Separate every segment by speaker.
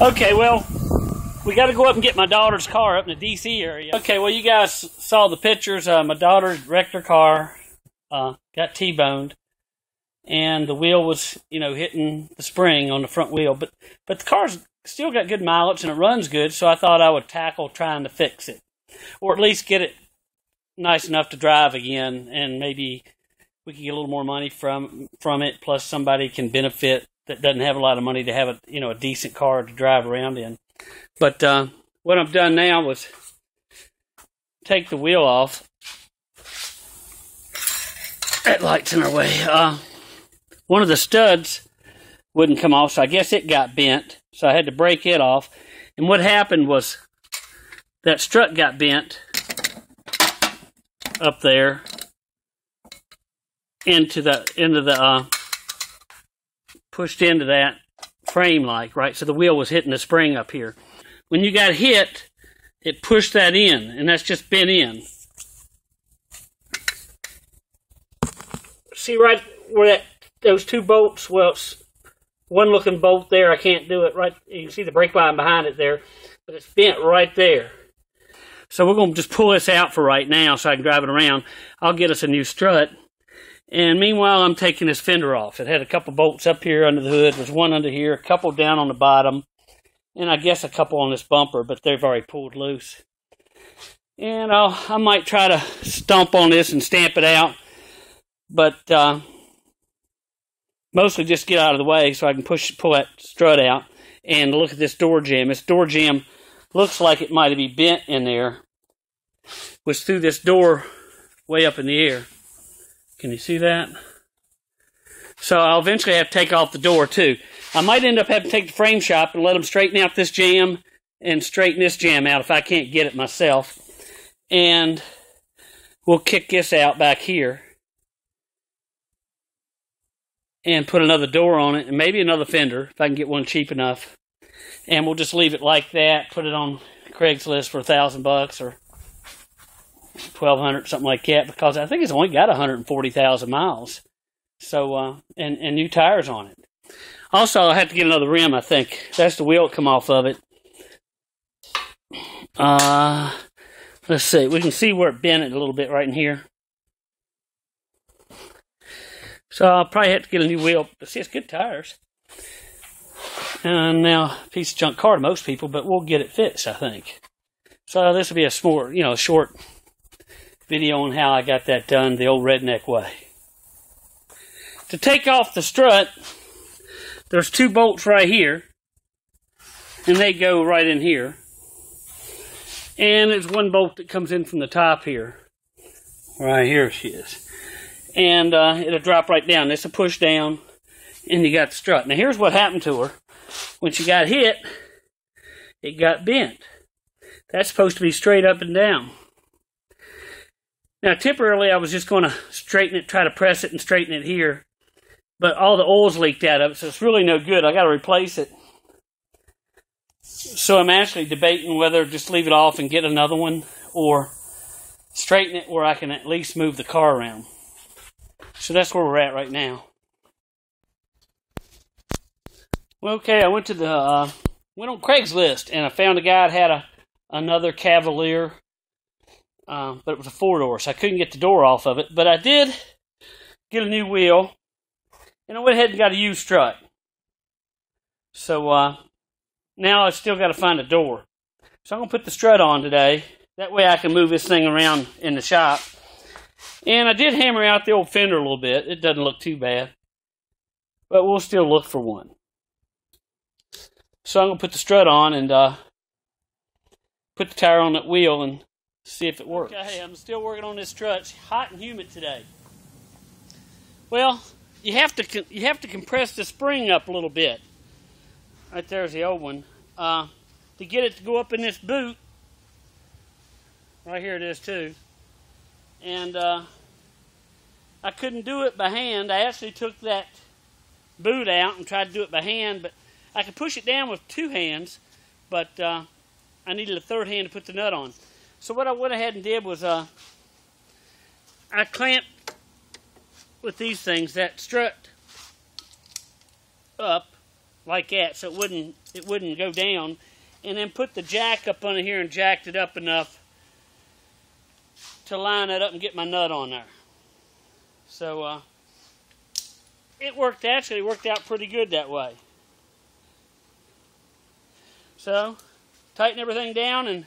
Speaker 1: Okay, well, we got to go up and get my daughter's car up in the D.C. area. Okay, well, you guys saw the pictures. My daughter wrecked her car, got T-boned, and the wheel was, hitting the spring on the front wheel. But the car's still got good mileage and it runs good, so I thought I would tackle trying to fix it, or at least get it nice enough to drive again, and maybe we can get a little more money from it. Plus, somebody can benefit that doesn't have a lot of money to have a decent car to drive around in. But what I've done now was take the wheel off. That light's in our way. One of the studs wouldn't come off, so I guess it got bent. So I had to break it off. And what happened was that strut got bent up there pushed into that frame, right? So the wheel was hitting the spring up here. When you got hit, it pushed that in, and that's just bent in. See right where those two bolts, well, it's one looking bolt there, I can't do it right. You can see the brake line behind it there, but it's bent right there. So we're going to just pull this out for right now so I can drive it around. I'll get us a new strut. And meanwhile, I'm taking this fender off. It had a couple bolts up here under the hood. There's one under here, a couple down on the bottom, and I guess a couple on this bumper, but they've already pulled loose. And I might try to stomp on this and stamp it out, but mostly just get out of the way so I can pull that strut out and look at this door jamb. This door jamb looks like it might be bent in there. Was through this door way up in the air. Can you see that? So I'll eventually have to take off the door too. I might end up having to take the frame shop and let them straighten out this jamb and straighten this jamb out if I can't get it myself. And we'll kick this out back here and put another door on it and maybe another fender if I can get one cheap enough. And we'll just leave it like that, put it on Craigslist for $1,000 or $1,200, something like that, because I think it's only got 140,000 miles. So, and new tires on it. Also, I'll have to get another rim, I think. That's the wheel that come off of it. Let's see. We can see where it bent it a little bit right in here. So I'll probably have to get a new wheel. But see, it's good tires. And now, a piece of junk car to most people, but we'll get it fixed, I think. So this will be a short video on how I got that done the old redneck way. To take off the strut, there's two bolts right here, and they go right in here. And there's one bolt that comes in from the top here. Right here she is. And it'll drop right down. This will push down, and you got the strut. Now here's what happened to her. When she got hit, it got bent. That's supposed to be straight up and down. Now, temporarily, I was just going to straighten it, try to press it and straighten it here. But all the oil's leaked out of it, so it's really no good. I got to replace it. So I'm actually debating whether just leave it off and get another one, or straighten it where I can at least move the car around. So that's where we're at right now. Well, okay, I went on Craigslist, and I found a guy that had another Cavalier. But it was a 4-door, so I couldn't get the door off of it. But I did get a new wheel, and I went ahead and got a used strut. So now I've still got to find a door. So I'm going to put the strut on today. That way I can move this thing around in the shop. And I did hammer out the old fender a little bit. It doesn't look too bad. But we'll still look for one. So I'm going to put the strut on and put the tire on that wheel and see if it works. Okay, I'm still working on this strut. It's hot and humid today. Well, you have to compress the spring up a little bit. Right there's the old one. To get it to go up in this boot. Right here it is too. And I couldn't do it by hand. I actually took that boot out and tried to do it by hand, but I could push it down with two hands, but I needed a third hand to put the nut on. So what I went ahead and did was I clamped with these things that strut up like that, so it wouldn't go down, and then put the jack up under here and jacked it up enough to line it up and get my nut on there. So it actually worked out pretty good that way. So tighten everything down and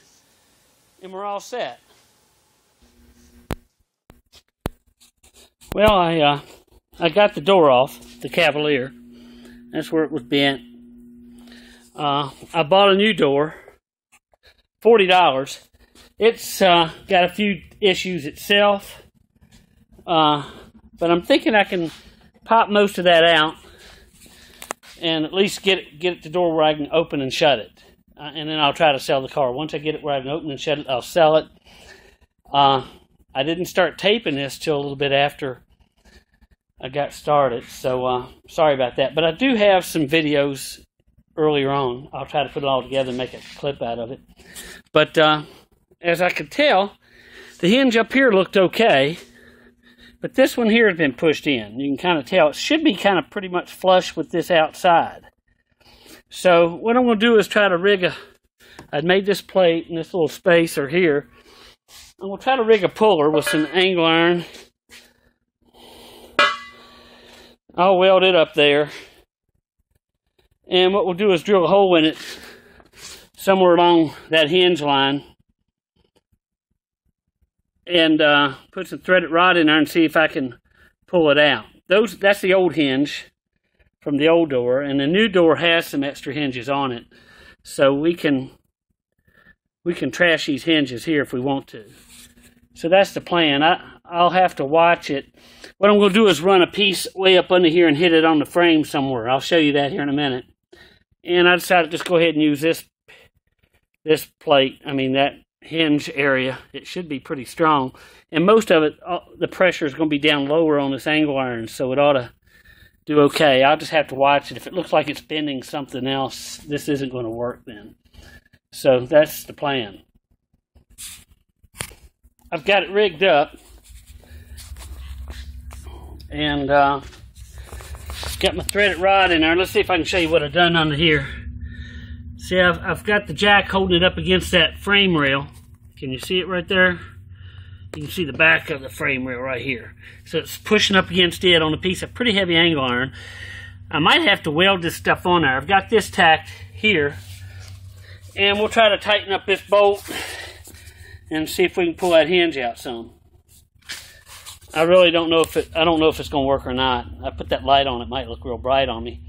Speaker 1: we're all set. Well, I got the door off the Cavalier. That's where it was bent. I bought a new door, $40. It's got a few issues itself, but I'm thinking I can pop most of that out and at least get it to the door where I can open and shut it. And then I'll try to sell the car. Once I get it where I can open and shut it, I'll sell it. I didn't start taping this till a little bit after I got started, so sorry about that. But I do have some videos earlier on. I'll try to put it all together and make a clip out of it. But as I could tell, the hinge up here looked okay, but this one here has been pushed in. You can kind of tell it should be kind of pretty much flush with this outside. So what I'm going to do is try to rig I'd made this plate in this little spacer here. I'm going to try to rig a puller with some angle iron. I'll weld it up there. And what we'll do is drill a hole in it somewhere along that hinge line. And put some threaded rod in there and see if I can pull it out. That's the old hinge from the old door, and the new door has some extra hinges on it, so we can trash these hinges here if we want to. So that's the plan. I'll have to watch it. What I'm going to do is run a piece way up under here and hit it on the frame somewhere. I'll show you that here in a minute. And I decided to just go ahead and use this plate. I mean, that hinge area. It should be pretty strong. And most of it, the pressure is going to be down lower on this angle iron, so it ought to do okay. I'll just have to watch it. If it looks like it's bending something else, this isn't going to work then. So that's the plan. I've got it rigged up, and got my threaded rod in there. Let's see if I can show you what I've done under here. See, I've got the jack holding it up against that frame rail. Can you see it right there? You can see the back of the frame rail right here. So it's pushing up against it on a piece of pretty heavy angle iron. I might have to weld this stuff on there. I've got this tacked here. And we'll try to tighten up this bolt and see if we can pull that hinge out some. I really don't know if I don't know if it's going to work or not. I put that light on, it might look real bright on me.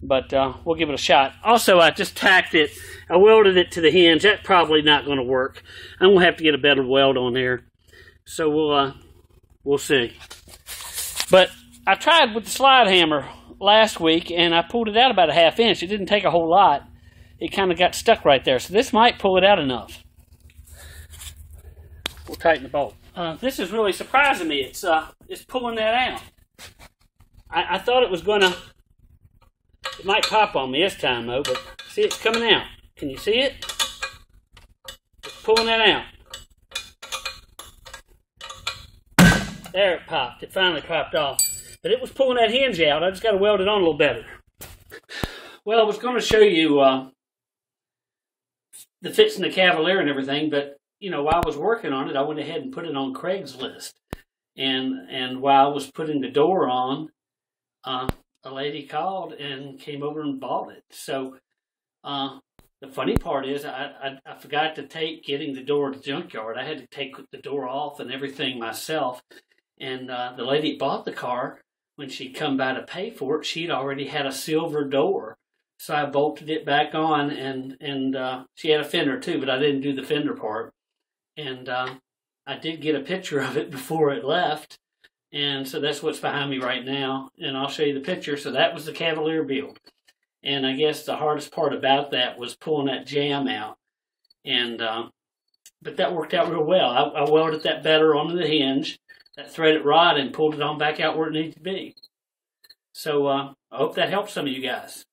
Speaker 1: But we'll give it a shot. Also, I just tacked it. I welded it to the hinge. That's probably not going to work. I'm going to have to get a better weld on there. So we'll see. But I tried with the slide hammer last week, and I pulled it out about a ½ inch. It didn't take a whole lot. It kind of got stuck right there. So this might pull it out enough. We'll tighten the bolt. This is really surprising me. It's pulling that out. I thought it was going to... It might pop on me this time, though, but see, it's coming out. Can you see it? It's pulling that out. There it popped. It finally popped off. But it was pulling that hinge out. I just got to weld it on a little better. Well, I was going to show you the fits in the Cavalier and everything, but, you know, while I was working on it, I went ahead and put it on Craigslist. And while I was putting the door on, a lady called and came over and bought it. So the funny part is I forgot to take getting the door to the junkyard. I had to take the door off and everything myself. And the lady that bought the car, when she come by to pay for it, she'd already had a silver door. So I bolted it back on, and she had a fender too, but I didn't do the fender part. And I did get a picture of it before it left. And so that's what's behind me right now. And I'll show you the picture. So that was the Cavalier build. And I guess the hardest part about that was pulling that jam out. And but that worked out real well. I welded that better onto the hinge, that threaded rod, and pulled it on back out where it needed to be. So I hope that helps some of you guys.